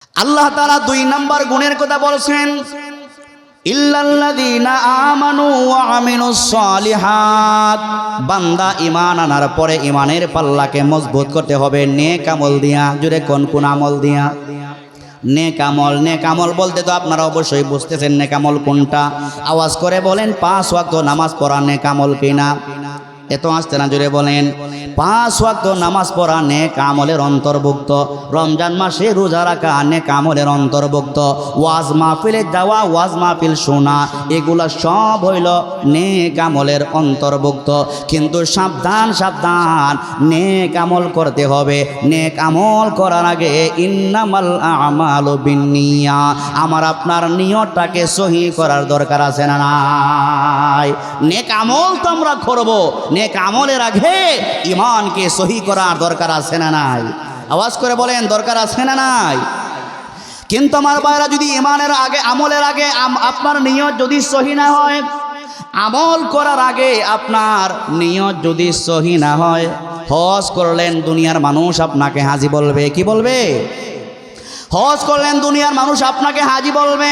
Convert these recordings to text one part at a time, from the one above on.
আল্লাহ তাআলা ২ নম্বর গুণের কথা বলছেন, ইল্লাল্লাযীনা আমানু ওয়া আমিলুস সালিহাত। বান্দা ঈমান আনার পরে ঈমানের পাল্লাকে মজবুত করতে হবে নেক আমল দিয়া। জোরে কোন আমল দিয়া? নেক আমল। নেক আমল বলতে তো আপনারা অবশ্যই বুঝতেছেন নেক আমল কোনটা। আওয়াজ করে বলেন ৫ ওয়াক্ত নামাজ পড়া নেক আমল কিনা? এত আসতে না, জোরে বলেন। ৫ ওয়াক্ত নামাজ পড়া নেক আমলের অন্তর্ভুক্ত। রমজান মাসে রোজা রাখা নেক আমলের অন্তর্ভুক্ত। ওয়াজ মাহফিলে যাওয়া, ওয়াজ মাহফিল শোনা, এগুলা সব হইল নেক আমলের অন্তর্ভুক্ত। কিন্তু সাবধান সাবধান, নেক আমল করতে হবে। নেক আমল করার আগে ইন্নামাল আমালু বিন্নিয়া, আমার আপনার নিয়তটাকে সহি করার দরকার আছে না নাই? নেক আমল তো আমরা করব, নেক আমলের আগে ঈমানকে সহি করার দরকার আছে না নাই? আওয়াজ করে বলেন, দরকার আছে না নাই? কিন্তু আমার ভাইরা, যদি ঈমানের আগে, আমলের আগে আপনার নিয়ত যদি সহি না হয়, আমল করার আগে আপনার নিয়ত যদি সহি না হয়, হজ করলেন, দুনিয়ার মানুষ আপনাকে হাজি বলবে। কি বলবে? হজ করলেন, দুনিয়ার মানুষ আপনাকে হাজি বলবে।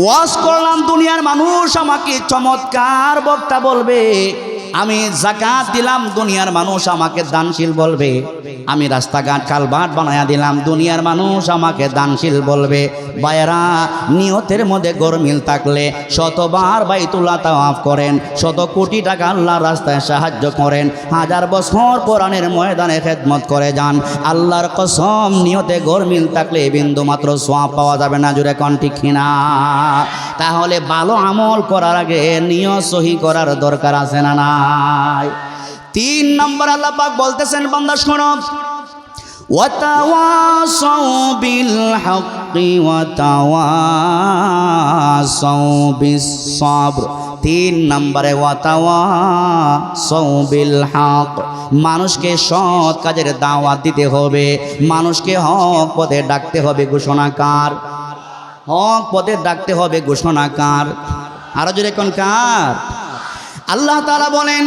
ওয়াজ করলাম, দুনিয়ার মানুষ আমাকে চমৎকার বক্তা বলবে। আমি যাকাত দিলাম, দুনিয়ার মানুষ আমাকে দানশীল বলবে। আমি রাস্তাঘাট কালভার্ট বানায়া দিলাম, দুনিয়ার মানুষ আমাকে দানশীল বলবে। ভাইয়েরা, নিয়তের মধ্যে গরমিল থাকলে শতবার বাইতুল্লাহ তাওয়াফ করেন, ১০০ কোটি টাকা আল্লাহর রাস্তায় সাহায্য করেন, ১০০০ বছর কোরআনের ময়দানে খেদমত করে যান, আল্লাহর কসম নিয়তে গরমিল থাকলে বিন্দু মাত্র সওয়াব পাওয়া যাবে না। জোরে কোন ঠিক কিনা? তাহলে ভালো আমল করার আগে নিয়ত সহি করার দরকার আছে না নাই? ৩ নম্বর আল্লাহ পাক বলতেছেন, বান্দা শোনো, ওয়াতাওয়াসাউ বিল হক্কি ওয়াতাওয়াসাউ বিস সাবর। ৩ নম্বরে ওয়াতাওয়াসাউ বিল হক, মানুষকে সৎ কাজের দাওয়াত দিতে হবে, মানুষকে হক পথে ডাকতে হবে। ঘোষণাকার, হক পথে ডাকতে হবে ঘোষণাকার। আরো জোরে কোন কার? আল্লাহ তাআলা বলেন,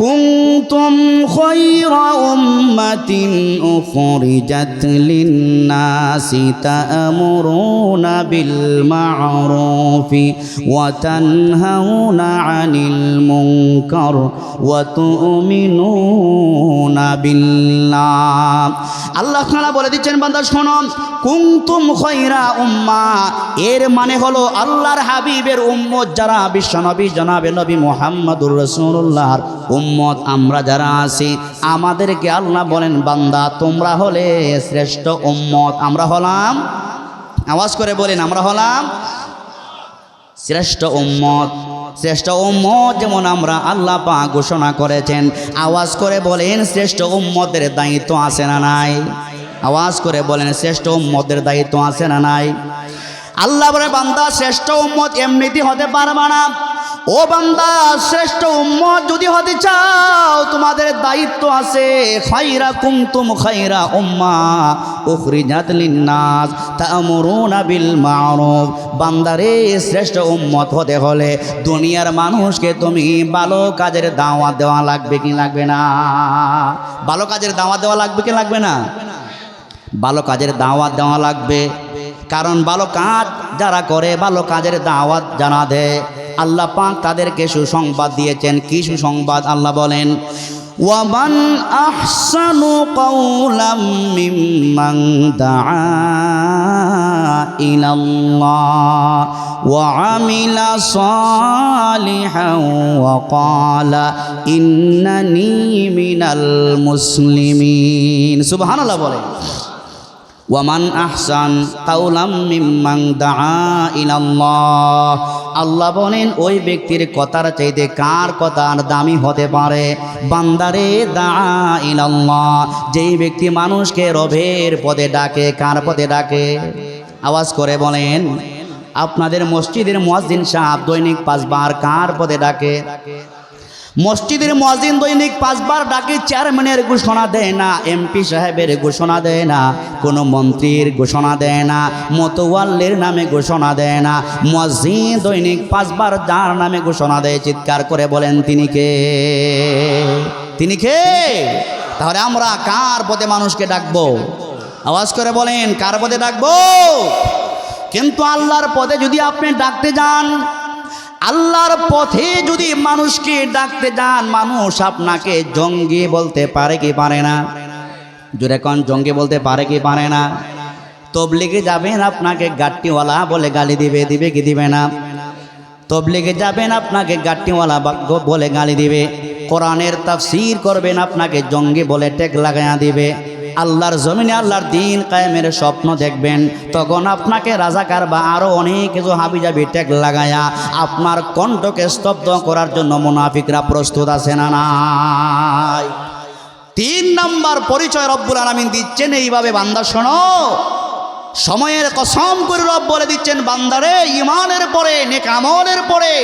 কুনতুম খায়রা উম্মাতিন উখরিজাত লিন-নাসি তা'মুরুনা বিল মা'রুফি ওয়া তানহাউনা 'আনিল মুনকার ওয়া তু'মিনুনা বিল্লাহ। আল্লাহ তাআলা বলে দিচ্ছেন, বান্দা শোনো, কুনতুম খায়রা উম্মাহ, এর মানে হলো আল্লাহর হাবিবের উম্মত যারা, বিশ্বনবী জনাবে নবী মুহাম্মদুর রাসূলুল্লাহর উম্মত আমরা যারা আছি, আমাদেরকে আল্লাহ বলেন, বান্দা তোমরা হলে শ্রেষ্ঠ উম্মত। আমরা হলাম, আওয়াজ করে বলেন, আমরা হলাম শ্রেষ্ঠ উম্মত। শ্রেষ্ঠ উম্মত যেমন আমরা, আল্লাহ পাক ঘোষণা করেছেন। আওয়াজ করে বলেন, শ্রেষ্ঠ উম্মতের দায়িত্ব আছে না নাই? আওয়াজ করে বলেন, শ্রেষ্ঠ উম্মতের দায়িত্ব আছে না নাই? আল্লাহ বলে, বান্দা শ্রেষ্ঠ উম্মত এমনিতে হতে পারবা না। ও বান্দা, শ্রেষ্ঠ উম্মত যদি হতে চাও, তোমাদের দায়িত্ব আছে। খায়রা কুনতুম খায়রা উম্মাহ উখরিজাত লিন-নাস তা'মুরুনা বিল মা'রুফ। বান্দারে, শ্রেষ্ঠ উম্মত হতে হলে দুনিয়ার মানুষকে তুমি ভালো কাজের দাওয়াত দেওয়া লাগবে কি লাগবে না? ভালো কাজের দাওয়াত দেওয়া লাগবে কি লাগবে না? ভালো কাজের দাওয়াত দেওয়া লাগবে। কারণ ভালো কাজ যারা করে, ভালো কাজের দাওয়াত জানা দেয়, আল্লাহ পাক তাদেরকে সুসংবাদ দিয়েছেন। কি সুসংবাদ? আল্লাহ বলেন, ওয়ামান আহসানু কাওলাম মিম্মান দাআ ইলাল্লাহ ওয়া আমিলা সালিহান ওয়া ক্বালা ইন্নানি মিনাল মুসলিমিন। সুবহানাল্লাহ বলেন, ওয়ামান আহসান কাওলাম মিম্মান দাআ ইলাল্লাহ। আল্লাহ বলেন, ওই ব্যক্তির কথার চাইতে কার কথার দামি হতে পারে? বান্দারে, দাআ ইলাল্লাহ, যেই ব্যক্তি মানুষকে রবের পথে ডাকে। কার পথে ডাকে? আওয়াজ করে বলেন। আপনাদের মসজিদের মুয়াজ্জিন সাহেব দৈনিক 5 বার কার পথে ডাকে? মসজিদের মুয়াজ্জিন দৈনিক 5 বার ডাকে। চেয়ারম্যানের ঘোষণা দেয় না, এমপি সাহেবের ঘোষণা দেয় না, কোনো মন্ত্রীর ঘোষণা দেয় না, মোতওয়াল্লির নামে ঘোষণা দেয় না। মুয়াজ্জিন দৈনিক 5 বার যার নামে ঘোষণা দেয়, চিৎকার করে বলেন, তিনি কে? তিনি কে? তাহলে আমরা কার পথে মানুষকে ডাকবো? আওয়াজ করে বলেন কার পথে ডাকবো? কিন্তু আল্লাহর পথে যদি আপনি ডাকতে যান, আল্লাহর পথে যদি মানুষকে ডাকতে যান, মানুষ আপনাকে জঙ্গি বলতে পারে কি পারে না? জোরে কোন জঙ্গি বলতে পারে কি পারে না? তবলিগে যাবেন আপনাকে গাট্টিওয়ালা বলে গালি দিবে, দিবে কি দিবে না? তবলিগে যাবেন আপনাকে গাট্টিওয়ালা বলে গালি দিবে। কোরআনের তাফসীর করবেন আপনাকে জঙ্গি বলে টেক লাগায়া দিবে। আল্লাহর জমিনে আল্লাহর দিন কায়েমের স্বপ্ন দেখবেন, তখন আপনাকে রাজাকার বা আরো অনেক কিছু হাবিজাবি টেক লাগায়া আপনার কণ্ঠকে স্তব্ধ করার জন্য মুনাফিকরা প্রস্তুত আছে না নাই? 3 নাম্বার পরিচয় রব্বুল আলামিন দিচ্ছেন এইভাবে, বান্দা শোনো, সময়ের কসম করে রব বলে দিচ্ছেন, বান্দারে ঈমানের পরে নেক আমলের পরে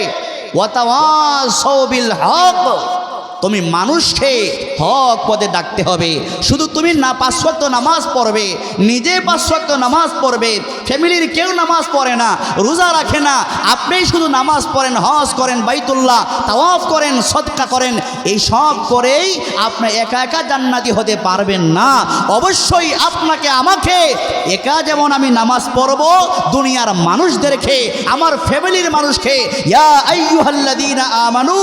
ওয়াতাওয়াসাউ বিল হক, তুমি মানুষকে হক পথে ডাকতে হবে। শুধু তুমি না 5 ওয়াক্ত নামাজ পড়বে, নিজে 5 ওয়াক্ত নামাজ পড়বে, ফ্যামিলির কেউ নামাজ পড়ে না, রোজা রাখে না, আপনি শুধু নামাজ পড়েন, হজ করেন, বাইতুল্লাহ তাওয়াফ করেন, সদকা করেন, এই সব করেই আপনি একা একা জান্নাতি হতে পারবেন না। অবশ্যই আপনাকে আমাকে একা যেমন আমি নামাজ পড়ব, দুনিয়ার মানুষদেরকে, আমার ফ্যামিলির মানুষকে, ইয়া আইয়ুহাল্লাযীনা আমানু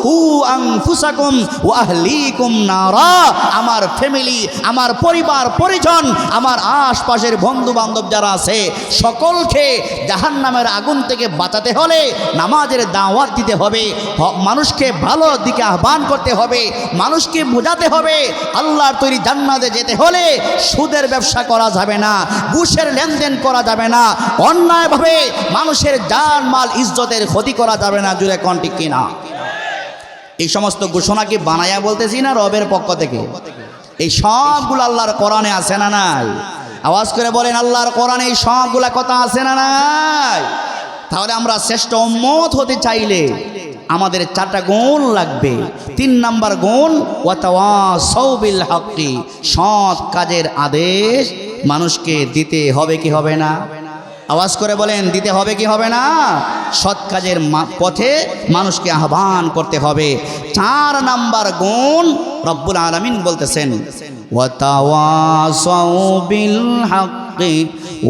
কু আনফুসাকুম ওয়া আহলিকুম নারা, আমার ফ্যামিলি, আমার পরিবার পরিজন, আমার আশপাশের বন্ধু বান্ধব যারা আছে সকলকে জাহান্নামের আগুন থেকে বাঁচাতে হলে নামাজের দাওয়াত দিতে হবে, মানুষকে ভালো দিকে আহ্বান করতে হবে, মানুষকে বোঝাতে হবে আল্লাহর তৈরি জান্নাতে যেতে হলে সুদের ব্যবসা করা যাবে না, ঘুষের লেনদেন করা যাবে না, অন্যায়ভাবে মানুষের জান মাল ইজ্জতের ক্ষতি করা যাবে না। জুড়ে কোন ঠিক কিনা? এই সমস্ত ঘোষণা কি বানায়া বলতেছি না রবের পক্ষ থেকে? এই সবগুলো আল্লাহর কোরআনে আছে না নাই? আওয়াজ করে বলেন আল্লাহর কোরআনে এই সবগুলা কথা আছে না নাই? তাহলে আমরা শ্রেষ্ঠ উম্মত হতে চাইলে আমাদের 4টা গুণ লাগবে। 3 নাম্বার গুণ ওয়াতাওয়াসাউ বিল হক্কি, সৎ কাজের আদেশ মানুষকে দিতে হবে কি হবে না? আওয়াজ করে বলেন দিতে হবে কি হবে না? সৎ কাজের পথে মানুষকে আহ্বান করতে হবে। 4 নাম্বার গুণ রব্বুল আলামিন বলতেছেন ওয়াতাওয়াসাউ বিল হক্কি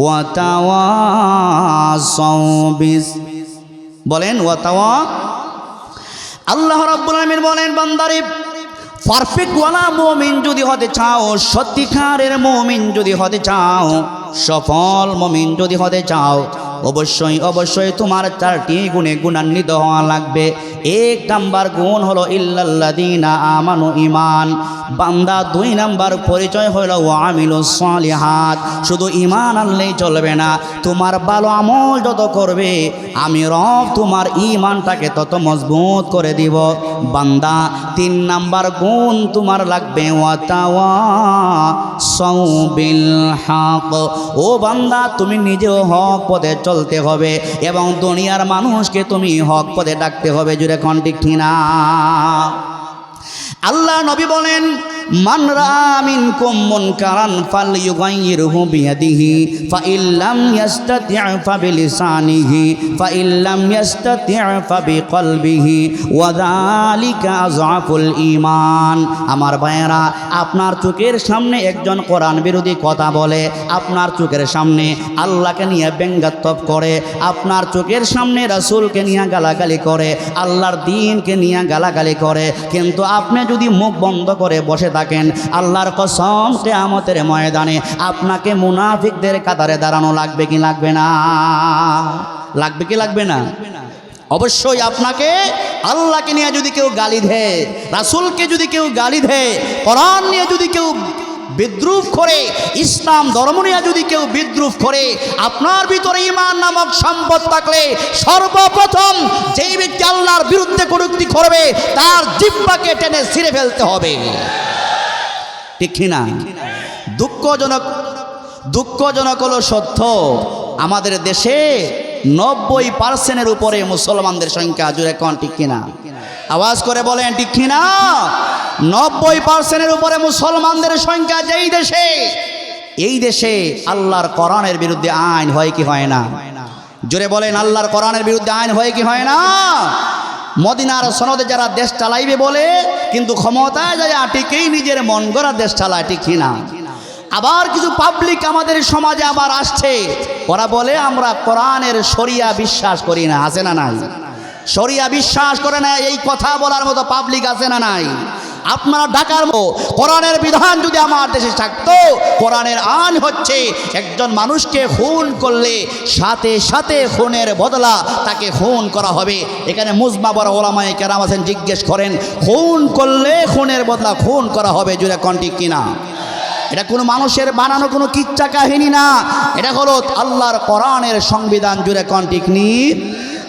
ওয়াতাওয়াসাউ বিস, বলেন ওয়াতাওয়া। আল্লাহ রাব্বুল আলামিন বলেন, বান্দারে পারফেক্ট ওয়ালা মুমিন যদি হতে চাও, সত্যিকারের মুমিন যদি হতে চাও, সফল মুমিন যদি হতে চাও, অবশ্যই অবশ্যই তোমার 4টি গুণে গুণান্বিত হওয়া লাগবে। 1 নাম্বার গুণ হলো ইল্লাল্লাযীনা আমানু, ঈমান। বান্দা 2 নাম্বার পরিচয় হলো ওয়া আমিলুস সালিহাত। শুধু ঈমান আনলেই চলবে না, তোমার ভালো আমল যত করবে আমি রব তোমার ঈমানটাকে তত মজবুত করে দিব। বান্দা 3 নাম্বার গুণ তোমার লাগবে ওয়াতাওয়াসাউ বিল হক। ও বান্দা তুমি নিজেও হক পথে চলতে হবে এবং দুনিয়ার মানুষকে তুমি হক পথে ডাকতে হবে। জুড়ে কোন ঠিক না? আল্লাহ নবী বলেন, মান রাআ মিনকুম মুনকারান ফালইয়ুগাইয়িরহু বিয়াদিহি ফাইল্লাম ইয়াস্তাতি' ফাবিলিসানিহি ফাইল্লাম ইয়াস্তাতি' ফাবিকলবিহি ওয়া যালিকা আযআফুল ঈমান। আমার ভাইয়েরা, আপনার চোখের সামনে একজন কোরআন বিরোধী কথা বলে, আপনার চোখের সামনে আল্লাহকে নিয়ে ব্যঙ্গাত্মক করে, আপনার চোখের সামনে রাসূলকে নিয়ে গালাগালি করে, আল্লাহর দ্বীনকে নিয়ে গালাগালি করে, কিন্তু আপনি যদি মুখ বন্ধ করে বসে থাকেন, আল্লাহর কসম কিয়ামতের ময়দানে আপনাকে মুনাফিকদের কাতারে দাঁড়ানো লাগবে কি লাগবে না? লাগবে কি লাগবে না? অবশ্যই আপনাকে আল্লাহকে নিয়ে যদি কেউ গালি দেয়, রাসূলকে যদি কেউ গালি দেয়, কোরআন নিয়ে যদি কেউ বিদ্রুপ করে, ইসলাম ধর্ম নিয়ে যদি কেউ বিদ্রুপ করে, আপনার ভিতরে ঈমান নামক সম্পদ থাকলে সর্বপ্রথম যেই ব্যক্তি আল্লাহর বিরুদ্ধে কটূক্তি করবে তার জিহ্বাকে টেনে ছিঁড়ে ফেলতে হবে। ঠিক না? দুঃখজনক হলো সত্য, আমাদের দেশে 90% উপরে মুসলমানদের সংখ্যা। জুড়ে কোন ঠিক কিনা? আওয়াজ করে বলেন ঠিক কিনা? 90% উপরে মুসলমানদের সংখ্যা যেই দেশে, এই দেশে আল্লাহর কোরআনের বিরুদ্ধে আইন হয় কি হয় না? জোরে বলেন আল্লাহর কোরআনের বিরুদ্ধে আইন হয় কি হয় না? মদিনার সনদে যারা দেশ চালাইবে বলে, কিন্তু ক্ষমতায় যায় ঠিকই নিজের মন গড়া দেশ চালায়। ঠিক না? আবার কিছু পাবলিক আমাদের সমাজে আবার আসছে, ওরা বলে আমরা কোরআনের শরিয়া বিশ্বাস করি না। আছে না নাই? শরিয়া বিশ্বাস করে না, এই কথা বলার মতো পাবলিক আছে না নাই? আপনারা ঢাকার কোরআনের বিধান যদি আমার দেশে থাকতো, কোরআনের আইন হচ্ছে একজন মানুষকে খুন করলে সাথে সাথে খুনের বদলা তাকে খুন করা হবে। এখানে মুজমা বড় ওলামায়ে কেরাম আছেন, জিজ্ঞেস করেন খুন করলে খুনের বদলা খুন করা হবে, জুড়ে কোন ঠিক কিনা? এটা কোনো মানুষের বানানো কোনো কিচ্ছা কাহিনী না, এটা হলো আল্লাহর কোরআনের সংবিধান, জুড়ে কোন ঠিক নি?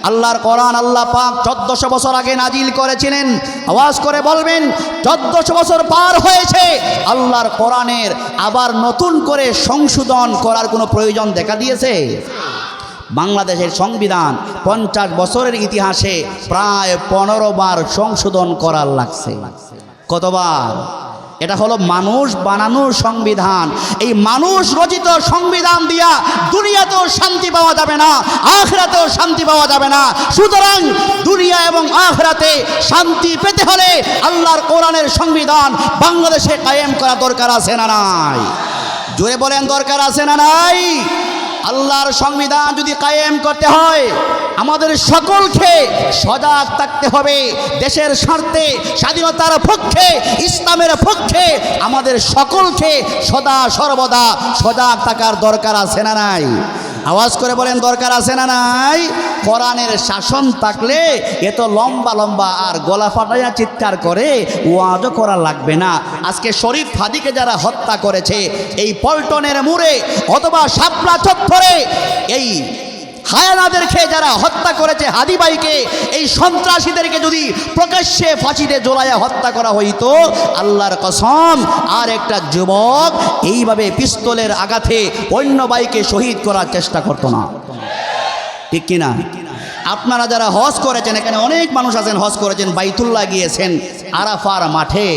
আল্লাহর কোরআন আল্লাহ পাক 1400 বছর আগে নাজিল করেছিলেন। আওয়াজ করে বলবেন 1400 বছর পার হয়েছে, আল্লাহর কোরআনের আবার নতুন করে সংশোধন করার কোনো প্রয়োজন দেখা দিয়েছে? বাংলাদেশের সংবিধান 50 বছরের ইতিহাসে প্রায় 15 বার সংশোধন করার লাগছে। কতবার? এটা হলো মানুষ বানানো সংবিধান। এই মানুষ রচিত সংবিধান দিয়া দুনিয়াতেও শান্তি পাওয়া যাবে না, আখিরাতেও শান্তি পাওয়া যাবে না। সুতরাং দুনিয়া এবং আখিরাতে শান্তি পেতে হলে আল্লাহর কোরআনের সংবিধান বাংলাদেশে কায়েম করা দরকার আছে না নাই? জোরে বলেন দরকার আছে না নাই? আল্লাহর সংবিধান যদি কায়েম করতে হয় আমাদের সকলকে সজাগ থাকতে হবে। দেশের স্বার্থে, স্বাধীনতার পক্ষে, ইসলামের পক্ষে আমাদের সকলকে সদা সর্বদা সজাগ থাকার দরকার আছে না নাই? আওয়াজ করে বলেন দরকার আছে না নাই? কোরআনের শাসন থাকলে এত লম্বা লম্বা আর গলা ফাটাইয়া চিৎকার করে ওয়াজও করা লাগবে না। আজকে শরীফ হাদিকে যারা হত্যা করেছে এই পল্টনের মোড়ে অথবা শাপলা চত্বরে, এই হায়ানাদেরকে যারা হত্যা করেছে, হাদি ভাইকে, এই সন্ত্রাসীদেরকে যদি প্রকাশ্যে ফাঁসিতে ঝোলাইয়া হত্যা করা হইতো, আল্লাহর কসম আর একটা যুবক এইভাবে পিস্তলের আঘাতে অন্য ভাইকে শহীদ করার চেষ্টা করতো না। ঠিক কিনা? আপনারা যারা হজ করেছেন, এখানে অনেক মানুষ আছেন হজ করেছেন, বাইতুল্লাহ গিয়েছেন, আরাফার মাঠে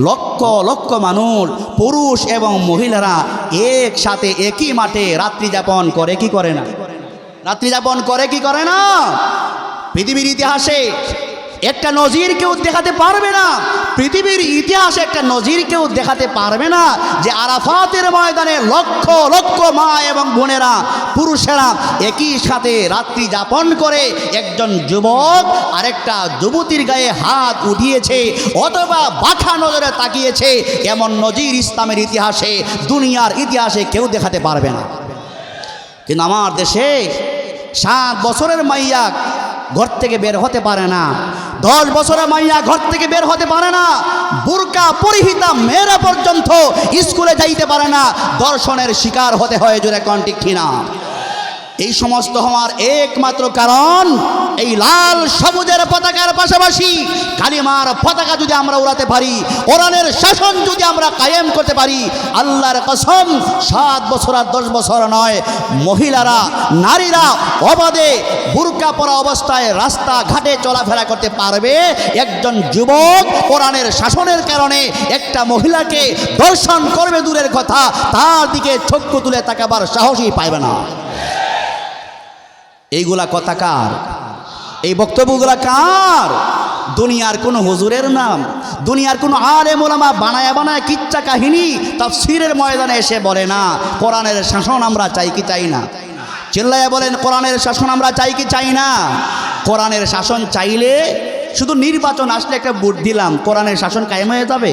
লক্ষ লক্ষ মানুষ পুরুষ এবং মহিলারা একসাথে একই মাঠে রাত্রি যাপন করে কি করে না? রাত্রি যাপন করে কি করে না? পৃথিবীর ইতিহাসে একটা নজির কেউ দেখাতে পারবে না, পৃথিবীর ইতিহাসে একটা নজির কেউ দেখাতে পারবে না যে আরাফাতের ময়দানে লক্ষ লক্ষ মা এবং বোনেরা, পুরুষেরা একই সাথে রাত্রি যাপন করে একজন যুবক আরেকটা যুবতীর গায়ে হাত উঠিয়েছে অথবা বাঁকা নজরে তাকিয়েছে, এমন নজির ইসলামের ইতিহাসে, দুনিয়ার ইতিহাসে কেউ দেখাতে পারবে না। কিন্তু আমার দেশে 7 বছরের মাইয়া ঘর থেকে বের হতে পারে না, 10 বছরের মাইয়া ঘর থেকে বের হতে পারে না, বুরকা পরিহিতা মেয়েরা পর্যন্ত স্কুলে যাইতে পারে না, দর্শনের শিকার হতে হয়। জোরে কোন ঠিক কিনা? এই সমস্ত হওয়ার একমাত্র কারণ এই লাল সবুজের পতাকার পাশাপাশি কালিমার পতাকা যদি আমরা উড়াতে পারি, কোরআনের শাসন যদি আমরা কায়েম করতে পারি, আল্লাহর কসম 7 বছর আর 10 বছর নয়, মহিলারা, নারীরা অবাধে বুরকা পরা অবস্থায় রাস্তা ঘাটে চলাফেরা করতে পারবে। একজন যুবক কোরআনের শাসনের কারণে একটা মহিলাকে দর্শন করবে দূরের কথা, তার দিকে চক্ষু তুলে তাকাবার সাহসই পাইবে না। এইগুলা কথা কার? এই বক্তব্যগুলা কার? দুনিয়ার কোনো হুজুরের নাম, দুনিয়ার কোনো আলেম ওলামা বানায় বানায় কিচ্ছা কাহিনী তাফসীরের ময়দানে এসে বলে না কোরআনের শাসন আমরা চাই কি চাই না? চিল্লায়া বলেন কোরআনের শাসন আমরা চাই কি চাই না? কোরআনের শাসন চাইলে শুধু নির্বাচন আসলে একটা ভোট দিলাম কোরআনের শাসন কায়েম হয়ে যাবে?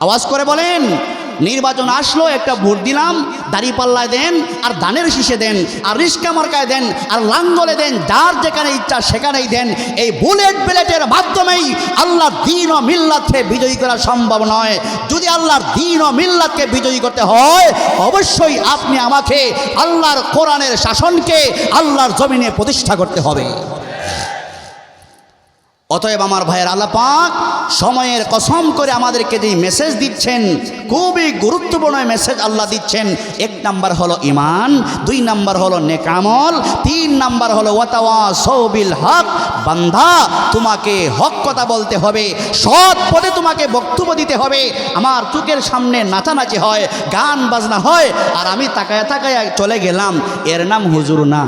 আওয়াজ করে বলেন, নির্বাচন আসলো একটা ভোট দিলাম, দাড়িপাল্লায় দেন আর ধানের শীষে দেন আর রিস্কা মার্কায় দেন আর লাঙ্গলে দেন, যার যেখানে ইচ্ছা সেখানেই দেন, এই বুলেট ব্যালটের মাধ্যমেই আল্লাহর দ্বীন ও মিল্লাতকে বিজয়ী করা সম্ভব নয়। যদি আল্লাহর দ্বীন ও মিল্লাতকে বিজয়ী করতে হয় অবশ্যই আপনি আমাকে আল্লাহর কোরআনের শাসনকে আল্লাহর জমিনে প্রতিষ্ঠা করতে হবে। অতএব আমার ভাইয়ের, আল্লাহ পাক সময়ের কসম করে আমাদেরকে যে মেসেজ দিচ্ছেন, খুবই গুরুত্বপূর্ণ মেসেজ আল্লাহ দিচ্ছেন। 1 নাম্বার হলো ঈমান, 2 নাম্বার হলো নেক আমল, 3 নাম্বার হলো ওয়াতাওয়াসাউ বিল হক। বান্দা, তোমাকে হক কথা বলতে হবে, সৎ পথে তোমাকে বক্তব্য দিতে হবে। আমার চোখের সামনে নাচানাচি হয়, গান বাজনা হয়, আর আমি তাকায়া তাকায়া চলে গেলাম, এর নাম হুজুর না।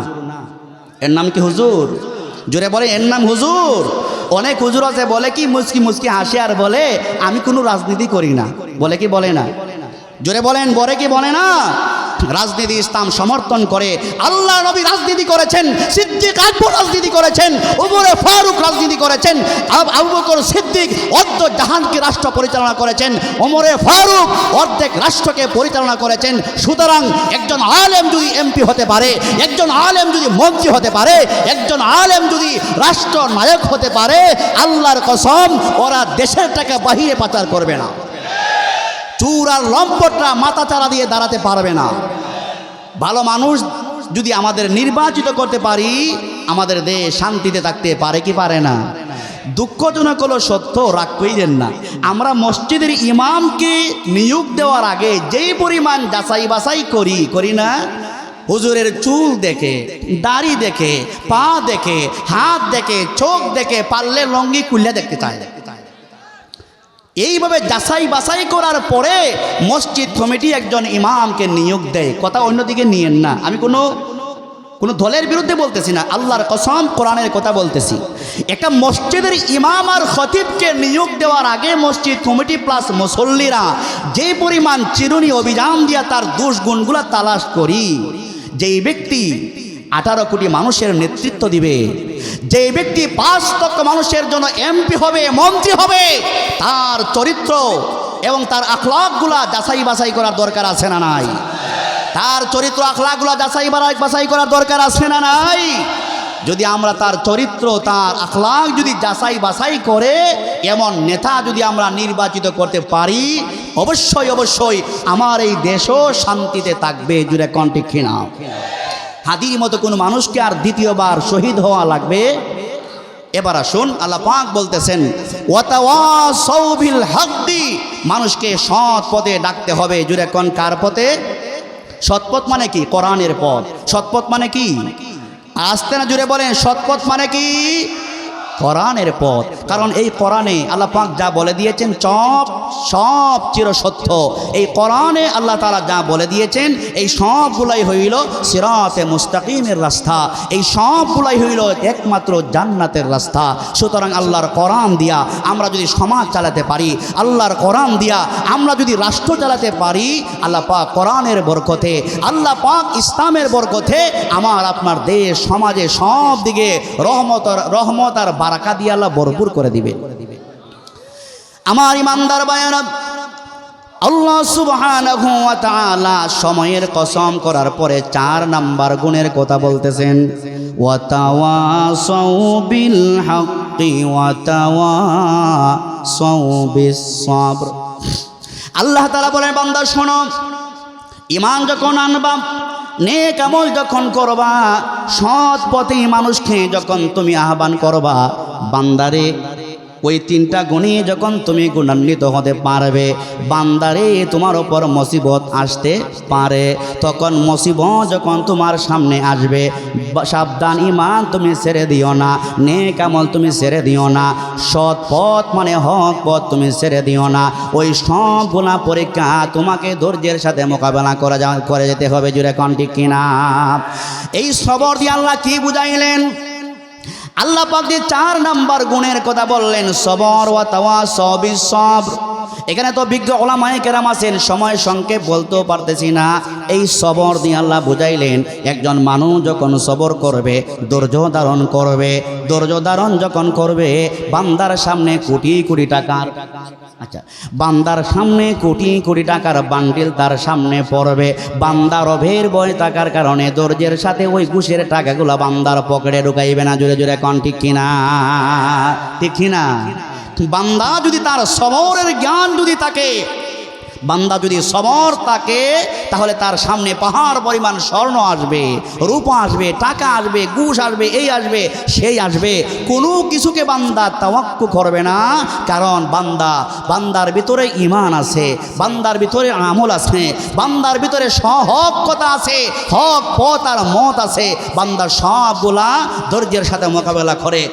এর নাম কি হুজুর? জোরে বলে, এর নাম হুজুর। অনেক হুজুর আছে বলে কি মুচকি মুচকি হাসে আর বলে আমি কোনো রাজনীতি করি না, বলে কি বলে না? জোরে বলেন, বলে কি বলে না? রাজনীতি ইসলাম সমর্থন করে। আল্লাহ নবী রাজনীতি করেছেন, সিদ্দিক আকবর রাজনীতি করেছেন, উমরে ফারুক রাজনীতি করেছেন, আবু বকর সিদ্দিক অর্ধ জাহানকে রাষ্ট্র পরিচালনা করেছেন, উমরে ফারুক অর্ধেক রাষ্ট্রকে পরিচালনা করেছেন। সুতরাং একজন আলেম যদি এমপি হতে পারে, একজন আলেম যদি মন্ত্রী হতে পারে, একজন আলেম যদি রাষ্ট্র নায়ক হতে পারে, আল্লাহর কসম ওরা দেশের টাকা বাহিরে পাচার করবে না। চুর আর লম্পটরা মাথা চারা দিয়ে দাঁড়াতে পারবে না। ভালো মানুষ যদি আমাদের নির্বাচিত করতে পারি, আমাদের দেশ শান্তিতে থাকতে পারে কি পারে না? দুঃখজনক হলো সত্য, রাগ কইলেন না, আমরা মসজিদের ইমামকে নিয়োগ দেওয়ার আগে যেই পরিমাণ যাচাই বাছাই করি না, হুজুরের চুল দেখে, দাড়ি দেখে, পা দেখে, হাত দেখে, চোখ দেখে, পারলে লঙ্গি খুললে দেখতে চায়। এইভাবে যাচাই বাছাই করার পরে মসজিদ কমিটি একজন ইমামকে নিয়োগ দেয়। কথা অন্যদিকে নিয়েন না, আমি কোনো দলের বিরুদ্ধে বলতেছি না, আল্লাহর কসম কোরআনের কথা বলতেছি। একটা মসজিদের ইমাম আর খতিবকে নিয়োগ দেওয়ার আগে মসজিদ কমিটি প্লাস মুসল্লিরা যে পরিমাণ চিরুনি অভিযান দিয়া তার দোষ গুণগুলা তালাশ করি, যেই ব্যক্তি 18 কোটি মানুষের নেতৃত্ব দিবে, যে ব্যক্তি 5 লক্ষ মানুষের জন্য এমপি হবে, মন্ত্রী হবে, তার চরিত্র এবং তার আখলাকগুলা যাচাই বাছাই করার দরকার আছে না নাই? তার চরিত্র আখলাকগুলা যাচাই বাছাই করার দরকার আছে না নাই? যদি আমরা তার চরিত্র, তার আখলাক যদি যাচাই বাছাই করে এমন নেতা যদি আমরা নির্বাচিত করতে পারি, অবশ্যই অবশ্যই আমার এই দেশও শান্তিতে থাকবে। জুড়ে কোন ঠিক কিনা? হাদির মতো কোনো মানুষকে আর দ্বিতীয়বার শহীদ হওয়া লাগবে? এবার আসুন, আল্লাহ পাক বলতেছেন ওয়াতাওয়াসাউ বিল হাক্কি, মানুষকে সৎ পথে ডাকতে হবে। জুড়ে কোন কার পথে? সৎ পথ মানে কি? কোরআনের পথ। সৎ পথ মানে কি? আসতে না জুড়ে বলেন, সৎ পথ মানে কি? কোরআনের পথ। কারণ এই কোরআনে আল্লাহ পাক যা বলে দিয়েছেন সব চিরসত্য। এই কোরআনে আল্লাহ তাআলা যা বলে দিয়েছেন এই সবগুলাই হইল সিরাতে মুস্তাকিমের রাস্তা, এই সবগুলাই হইল একমাত্র জান্নাতের রাস্তা। সুতরাং আল্লাহর কোরআন দিয়া আমরা যদি সমাজ চালাতে পারি, আল্লাহর কোরআন দিয়া আমরা যদি রাষ্ট্র চালাতে পারি, আল্লাহ পাক কোরআনের বরকতে, আল্লাহ পাক ইসলামের বরকতে আমার আপনার দেশ সমাজে সব দিকে রহমত আর বারাকা দিয়ে আল্লাহ ভরপুর করে দিবে। আমার ইমানদার ভাইয়েরা, আল্লাহ সুবহানাহু ওয়া তাআলা সময়ের কসম করার পরে 4 নাম্বার গুণের কথা বলতেছেন, ওয়া তাওয়াসাউ বিল হাক্কি ওয়া তাওয়াসাউ বিস সাবর। আল্লাহ তাআলা বলেন, বান্দা শোনো, ঈমান যখন আনবা, নেক আমল যখন করবা, সৎ পথে মানুষকে যখন তুমি আহ্বান করবা, বান্দারে ওই 3টা গুণে যখন তুমি গুণান্বিত হতে পারবে, বান্দারে তোমার ওপর মুসিবত আসতে পারে, তখন মুসিবত যখন তোমার সামনে আসবে, সাবধান, ঈমান তুমি ছেড়ে দিও না, নেক আমল তুমি ছেড়ে দিও না, সৎ পথ মানে হক পথ তুমি ছেড়ে দিও না। ওই সবগুলা পরীক্ষা তোমাকে ধৈর্যের সাথে মোকাবেলা করে যেতে হবে। জুড়ে কোন ঠিক কিনা? এই সবর দিয়ে আল্লাহ কি বুঝাইলেন? আল্লাহ পাক যে 4 নাম্বার গুণের কথা বললেন, সবর ওয়া তাওয়াসাউ বিস সাবর। এখানে তো বিজ্ঞ ওলামায়ে কেরাম আছেন, সময় সংক্ষেপ বলতেও পারতেছি না। এই সবর দিয়ে আল্লাহ বুঝাইলেন, একজন মানুষ যখন সবর করবে, ধৈর্য ধারণ করবে, ধৈর্য ধারণ যখন করবে, বান্দার সামনে কোটি কোটি টাকার বান্দার সামনে কোটি কোটি টাকার বান্ডিল তার সামনে পড়বে, বান্দার অভের ভয় থাকার কারণে ধৈর্যের সাথে ওই ঘুষের টাকাগুলো বান্দার পকেটে ঢুকাইবে না। জোরে জোরে কোন ঠিক কিনা? ঠিক কিনা? বান্দা যদি তার সবরের জ্ঞান যদি থাকে, বান্দা যদি সবর থাকে, তাহলে তার সামনে পাহাড় পরিমাণ স্বর্ণ আসবে, রূপা আসবে, টাকা আসবে, ঘুষ আসবে, এই আসবে, সেই আসবে, কোনো কিছুকে বান্দা তাওয়াক্কুল করবে না। কারণ বান্দার ভিতরে ঈমান আছে, বান্দার ভিতরে আমল আছে, বান্দার ভিতরে হক কথা আছে, হক পথ আর মত আছে। বান্দা সবগুলা ধৈর্যের সাথে মোকাবেলা করে।